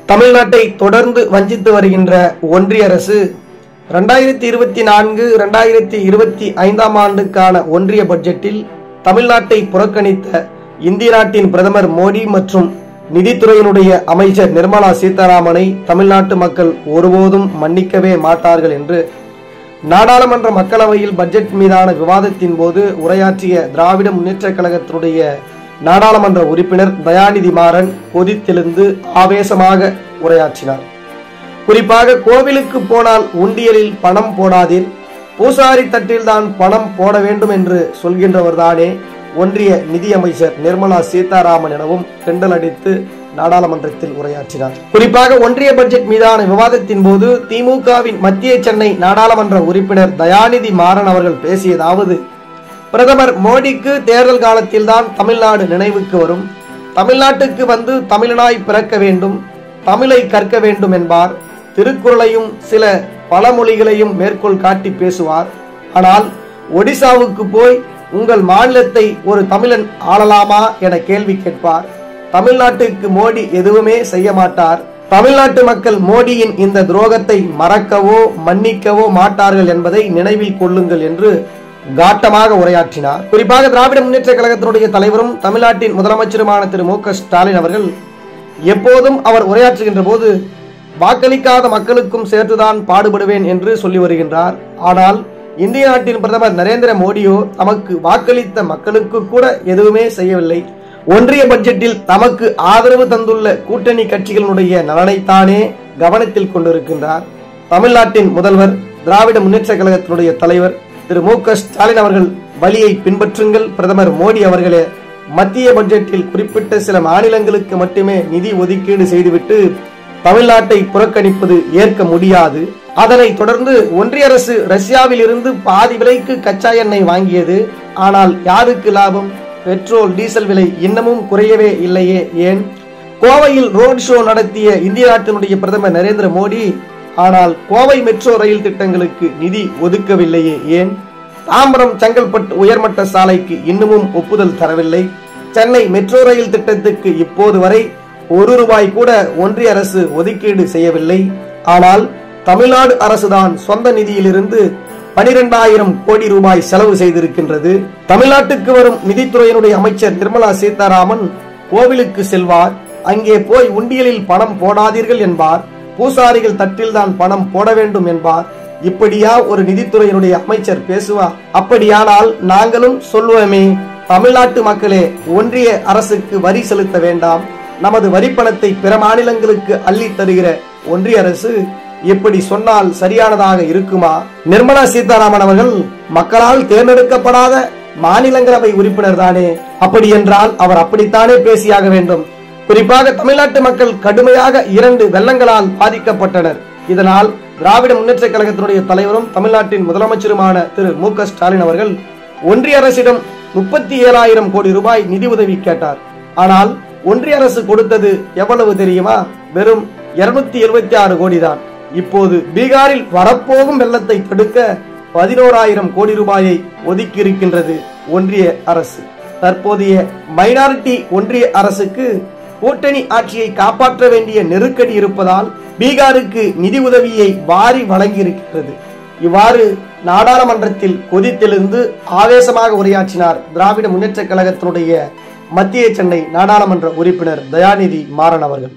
தமிழ்நாட்டை தொடர்ந்து வஞ்சித்து வருகின்ற ஒன்றிய அரசு 2024-2025 ஆண்டுக்கான ஒன்றிய பட்ஜெட்டில் தமிழ்நாட்டை புறக்கணித்த இந்திய நாட்டின் பிரதமர் மோடி மற்றும் நிதித்துறையினுடைய அமைச்சர் நிர்மலா சீதாராமனை தமிழ்நாட்டு மக்கள் ஒருபோதும் மன்னிக்கவே மாட்டார்கள் என்று நாடாளுமன்ற மக்களவையில் பட்ஜெட் மீதான விவாதத்தின் போது உரையாற்றிய திராவிட முன்னேற்றக் கழகத்தினுடைய நாடாளுமன்ற உறுப்பினர் தயாநிதி மாறன் கொதித்தெழுந்து ஆவேசமாக உரையாற்றினார். குறிப்பாக கோவிலுக்கு போனால் உண்டியலில் பணம் போடாதீர், பூசாரி தட்டில்தான் பணம் போட வேண்டும் என்று சொல்கின்றவர்தானே ஒன்றிய நிதியமைச்சர் நிர்மலா சீதாராமன் எனவும் கிண்டல் அடித்து நாடாளுமன்றத்தில் உரையாற்றினார். குறிப்பாக ஒன்றிய பட்ஜெட் மீதான விவாதத்தின் போது திமுகவின் மத்திய சென்னை நாடாளுமன்ற உறுப்பினர் தயாநிதி மாறன் அவர்கள் பேசியதாவது: பிரதமர் மோடிக்கு தேர்தல் காலத்தில் தான் தமிழ்நாடு நினைவுக்கு வரும், தமிழ்நாட்டுக்கு வந்து தமிழனாய் பிறக்க வேண்டும், தமிழை கற்க வேண்டும் என்பார், திருக்குறளையும் சில பழமொழிகளையும் மேற்கோள் காட்டி பேசுவார். ஆனால் ஒடிசாவுக்கு போய் உங்கள் மாநிலத்தை ஒரு தமிழன் ஆளலாமா என கேள்வி கேட்பார். தமிழ்நாட்டுக்கு மோடி எதுவுமே செய்ய மாட்டார். தமிழ்நாட்டு மக்கள் மோடியின் இந்த துரோகத்தை மறக்கவோ மன்னிக்கவோ மாட்டார்கள் என்பதை நினைவில் கொள்ளுங்கள் என்று காட்டமாக உரையாற்றினார். குறிப்பாக திராவிட முன்னேற்ற கழகத்தினுடைய தலைவரும் தமிழ்நாட்டின் முதலமைச்சருமான திரு மு.க. ஸ்டாலின் அவர்கள் எப்போதும் அவர் உரையாற்றுகின்ற போது வாக்களிக்காத மக்களுக்கும் சேர்த்துதான் பாடுபடுவேன் என்று சொல்லி வருகின்றார். ஆனால் இந்திய நாட்டின் பிரதமர் நரேந்திர மோடியோ தமக்கு வாக்களித்த மக்களுக்கு கூட எதுவுமே செய்யவில்லை. ஒன்றிய பட்ஜெட்டில் தமக்கு ஆதரவு தந்துள்ள கூட்டணி கட்சிகளுடைய நலனைத்தானே கவனத்தில் கொண்டிருக்கின்றார். தமிழ்நாட்டின் முதல்வர் திராவிட முன்னேற்ற கழகத்தினுடைய தலைவர் திரு மு.க. ஸ்டாலின் அவர்கள் வழியை பின்பற்றுங்கள். பிரதமர் மோடி அவர்களே, மத்திய பட்ஜெட்டில் குறிப்பிட்ட சில மாநிலங்களுக்கு மட்டுமே நிதி ஒதுக்கீடு செய்துவிட்டு தமிழ்நாட்டை புறக்கணிப்பது ஏற்க முடியாது. அதனைத் தொடர்ந்து ஒன்றிய அரசு ரஷ்யாவில் இருந்து பாதி விலைக்கு கச்சா எண்ணெய் வாங்கியது. ஆனால் யாருக்கு லாபம்? பெட்ரோல் டீசல் விலை இன்னமும் குறையவே இல்லையே, ஏன்? கோவையில் ரோட் ஷோ நடத்திய இந்திய நாட்டினுடைய பிரதமர் நரேந்திர மோடி ஆனால் கோவை மெட்ரோ ரயில் திட்டங்களுக்கு நிதி ஒதுக்கவில்லையே, ஏன்? தாம்பரம் செங்கல்பட்டு உயர்மட்ட சாலைக்கு இன்னமும் ஒப்புதல் தரவில்லை. சென்னை மெட்ரோ ரயில் திட்டத்துக்கு இப்போது வரை ₹1 கூட ஒன்றிய அரசு ஒதுக்கீடு செய்யவில்லை. ஆனால் தமிழ்நாடு அரசுதான் சொந்த நிதியிலிருந்து 12,000 கோடி ரூபாய் செலவு செய்திருக்கின்றது. தமிழ்நாட்டுக்கு வரும் நிதித்துறையினுடைய அமைச்சர் நிர்மலா சீதாராமன் கோவிலுக்கு செல்வார், அங்கே போய் உண்டியலில் பணம் போடாதீர்கள் என்பார், பூசாரிகள் தட்டில் தான் பணம் போட வேண்டும் என்பார். இப்படியா ஒரு நிதித்துறையினுடைய அமைச்சர் பேசுவார்? அப்படியானால் நாங்களும் சொல்லுவோமே, தமிழ்நாட்டு மக்களே, ஒன்றிய அரசுக்கு வரி செலுத்த வேண்டாம், நமது வரிப்பணத்தை பிற மாநிலங்களுக்கு அள்ளி தருகிற ஒன்றிய அரசு இப்படி சொன்னால் சரியானதாக இருக்குமா? நிர்மலா சீதாராமன் அவர்கள் மக்களால் தேர்ந்தெடுக்கப்படாத மாநிலங்களவை உறுப்பினர் தானே, அப்படி என்றால் அவர் அப்படித்தானே பேசியாக வேண்டும். குறிப்பாக தமிழ்நாட்டு மக்கள் கடுமையாக 2 வெள்ளங்களால் பாதிக்கப்பட்டனர். இதனால் திராவிட முன்னேற்ற கழகத்தினுடைய தலைவரும் தமிழ்நாட்டின் முதலமைச்சருமான திரு மு.க. ஸ்டாலின் அவர்கள் ஒன்றிய அரசிடம் 37,000 கோடி ரூபாய் நிதி உதவி கேட்டார். ஆனால் ஒன்றிய அரசு கொடுத்தது எவ்வளவு தெரியுமா? வெறும் 276 கோடி தான். இப்போது பீகாரில் வரப்போகும் வெள்ளத்தை தடுக்க 11,000 கோடி ரூபாயை ஒதுக்கி இருக்கின்றது ஒன்றிய அரசு. தற்போதைய மைனாரிட்டி ஒன்றிய அரசுக்கு கூட்டணி ஆட்சியை காப்பாற்ற வேண்டிய நெருக்கடி இருப்பதால் பீகாருக்கு நிதி உதவியை வாரி வழங்கி இருக்கிறது. இவ்வாறு நாடாளுமன்றத்தில் கொதித்தெழுந்து ஆவேசமாக உரையாற்றினார் திராவிட முன்னேற்ற கழகத்தினுடைய மத்திய சென்னை நாடாளுமன்ற உறுப்பினர் தயாநிதி மாறன் அவர்கள்.